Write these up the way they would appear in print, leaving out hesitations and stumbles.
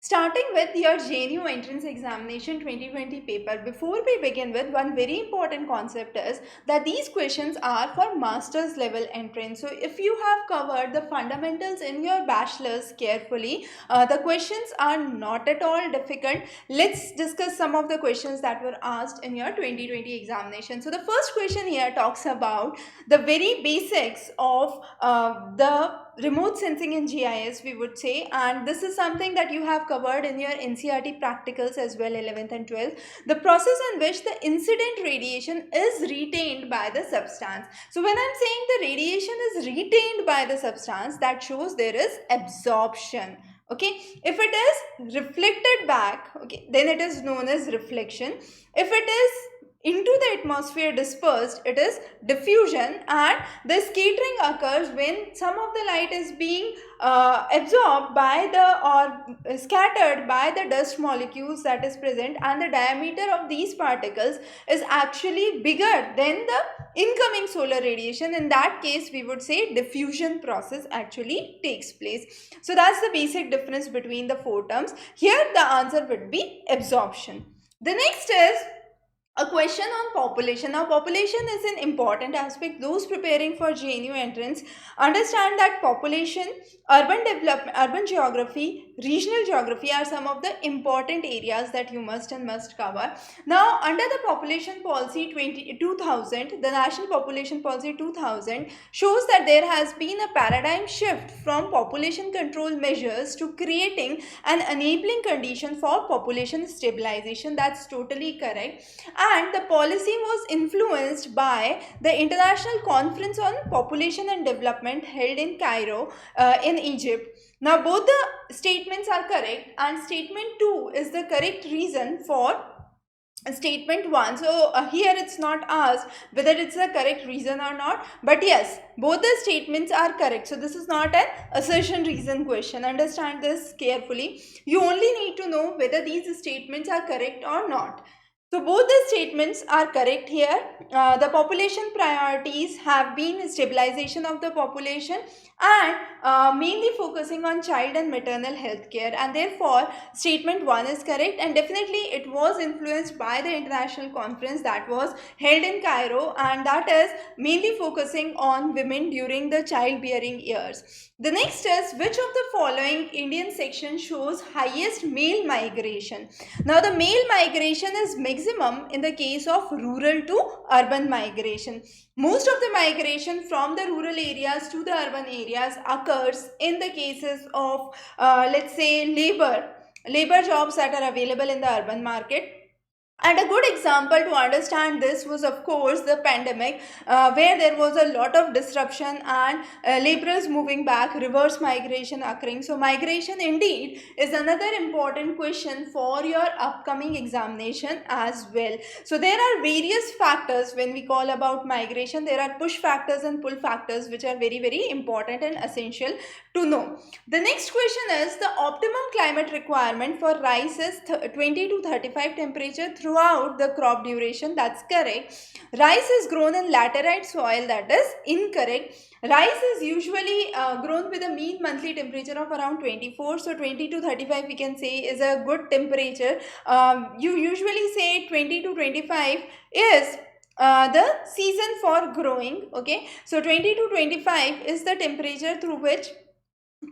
Starting with your JNU Entrance Examination 2020 paper, before we begin with, one very important concept is that these questions are for master's level entrance. So if you have covered the fundamentals in your bachelor's carefully, the questions are not at all difficult. Let's discuss some of the questions that were asked in your 2020 examination. So the first question here talks about the very basics of the remote sensing in GIS, we would say, and this is something that you have covered in your NCERT practicals as well, 11th and 12th. The process in which the incident radiation is retained by the substance. So when I'm saying the radiation is retained by the substance, that shows there is absorption. Okay, if it is reflected back, okay, then it is known as reflection. If it is into the atmosphere dispersed, it is diffusion, and the scattering occurs when some of the light is being absorbed by the or scattered by the dust molecules that is present, and the diameter of these particles is actually bigger than the incoming solar radiation. In that case, we would say diffusion process actually takes place. So that's the basic difference between the four terms. Here the answer would be absorption. The next is a question on population. Now, population is an important aspect. Those preparing for JNU entrance understand that population, urban development, urban geography, regional geography are some of the important areas that you must cover. Now, under the population policy 2000, the National Population Policy 2000 shows that there has been a paradigm shift from population control measures to creating an enabling condition for population stabilization. That's totally correct, and the policy was influenced by the International Conference on Population and Development held in Cairo in Egypt. Now both the statements are correct, and statement 2 is the correct reason for statement 1. So here it's not asked whether it's the correct reason or not, but yes, both the statements are correct. So this is not an assertion reason question. Understand this carefully. You only need to know whether these statements are correct or not. So both the statements are correct here. The population priorities have been stabilization of the population and mainly focusing on child and maternal health care, and therefore statement 1 is correct, and definitely it was influenced by the international conference that was held in Cairo, and that is mainly focusing on women during the childbearing years. The next is, which of the following Indian section shows highest male migration? Now the male migration is maximum in the case of rural to urban migration. Most of the migration from the rural areas to the urban areas occurs in the cases of let's say labor jobs that are available in the urban market. And a good example to understand this was, of course, the pandemic, where there was a lot of disruption and laborers moving back, reverse migration occurring. So, migration indeed is another important question for your upcoming examination as well. So, there are various factors when we call about migration. There are push factors and pull factors, which are very, very important and essential to know. The next question is, the optimum climate requirement for rice is 20 to 35 temperature throughout the crop duration. That's correct. Rice is grown in laterite soil. That is incorrect. Rice is usually grown with a mean monthly temperature of around 24. So 20 to 35 we can say is a good temperature. You usually say 20 to 25 is the season for growing. Okay, so 20 to 25 is the temperature through which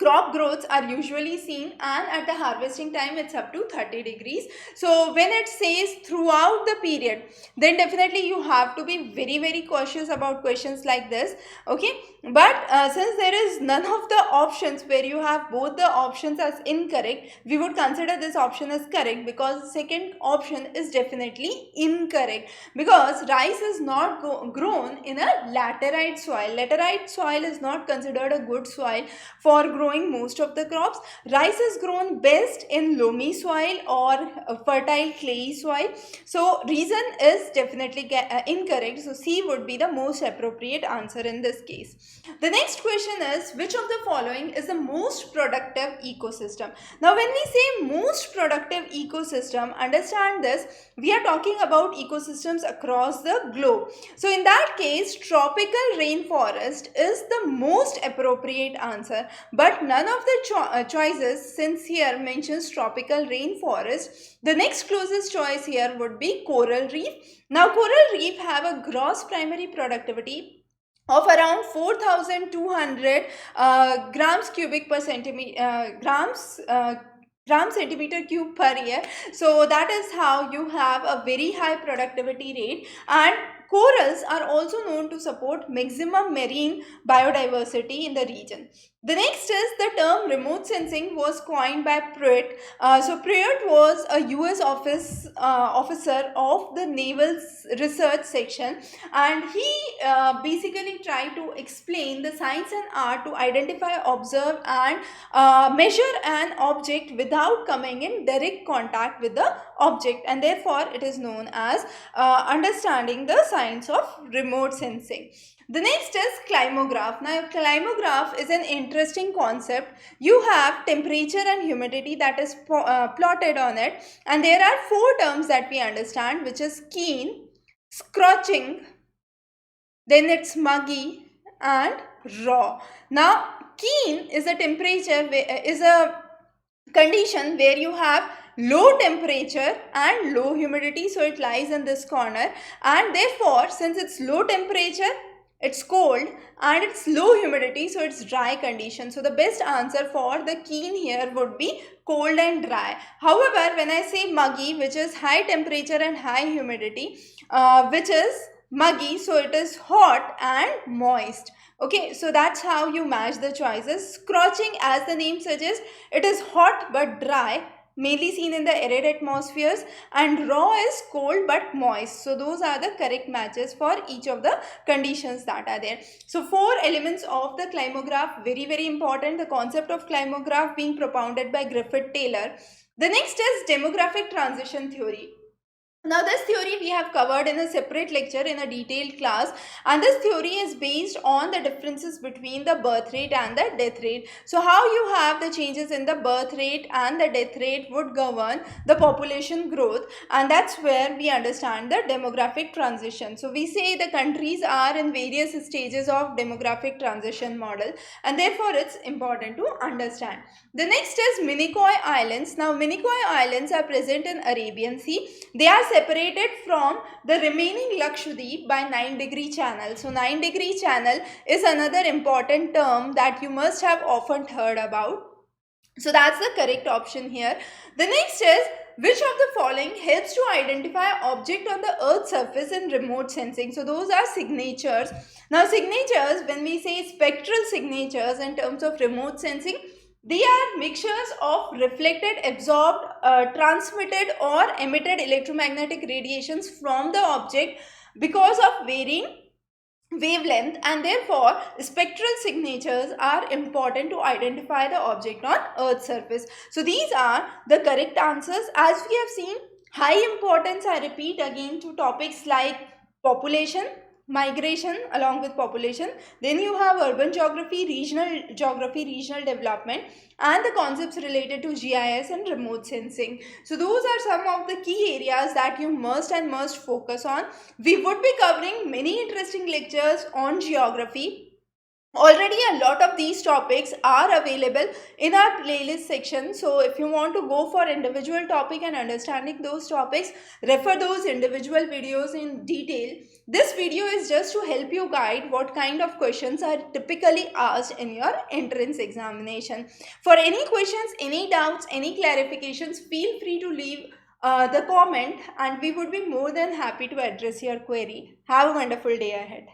crop growths are usually seen, and at the harvesting time it's up to 30 degrees. So when it says throughout the period, then definitely you have to be very, very cautious about questions like this. Okay, but since there is none of the options where you have both the options as incorrect, we would consider this option as correct, because the second option is definitely incorrect, because rice is not grown in a laterite soil. Laterite soil is not considered a good soil for growing most of the crops. Rice is grown best in loamy soil or fertile clayey soil. So reason is definitely incorrect. So C would be the most appropriate answer in this case. The next question is, which of the following is the most productive ecosystem? Now when we say most productive ecosystem, understand this, we are talking about ecosystems across the globe. So in that case, tropical rainforest is the most appropriate answer. but none of the choices, since here mentions tropical rainforest. The next closest choice here would be coral reef. Now coral reef have a gross primary productivity of around 4200 grams cubic per centimeter gram centimeter cube per year. So that is how you have a very high productivity rate, and corals are also known to support maximum marine biodiversity in the region. The next is the term remote sensing was coined by Pruitt. So Pruitt was a US officer of the Naval Research Section, and he basically tried to explain the science and art to identify, observe, and measure an object without coming in direct contact with the object, and therefore it is known as understanding the science of remote sensing. The next is climograph. Now climograph is an interesting concept. You have temperature and humidity that is plotted on it, and there are four terms that we understand, which is keen, scorching, then it's muggy and raw. Now keen is a temperature, is a condition where you have low temperature and low humidity, so it lies in this corner, and therefore since it's low temperature, it's cold, and it's low humidity, so it's dry condition. So the best answer for the keen here would be cold and dry. However, when I say muggy, which is high temperature and high humidity, which is muggy, so it is hot and moist. Okay, so that's how you match the choices. Scorching, as the name suggests, it is hot but dry, mainly seen in the arid atmospheres, and raw is cold but moist. So those are the correct matches for each of the conditions that are there. So four elements of the climograph, very very important. The concept of climograph being propounded by Griffith Taylor. The next is demographic transition theory. Now this theory we have covered in a separate lecture in a detailed class, and this theory is based on the differences between the birth rate and the death rate. So how you have the changes in the birth rate and the death rate would govern the population growth, and that's where we understand the demographic transition. So we say the countries are in various stages of demographic transition model, and therefore it's important to understand. The next is Minicoy Islands. Now Minicoy Islands are present in Arabian Sea. They are separated from the remaining Lakshadweep by 9-degree channel. So 9-degree channel is another important term that you must have often heard about. So that's the correct option here. The next is, which of the following helps to identify object on the earth's surface in remote sensing? So those are signatures. Now signatures, when we say spectral signatures in terms of remote sensing, they are mixtures of reflected, absorbed, transmitted or emitted electromagnetic radiations from the object because of varying wavelength, and therefore spectral signatures are important to identify the object on Earth's surface. So these are the correct answers. As we have seen, high importance, I repeat again, to topics like population, migration along with population, then you have urban geography, regional development, and the concepts related to GIS and remote sensing. So those are some of the key areas that you must focus on. We would be covering many interesting lectures on geography. Already a lot of these topics are available in our playlist section. So if you want to go for individual topic and understanding those topics, refer those individual videos in detail. This video is just to help you guide what kind of questions are typically asked in your entrance examination. For any questions, any doubts, any clarifications, feel free to leave the comment, and we would be more than happy to address your query. Have a wonderful day ahead.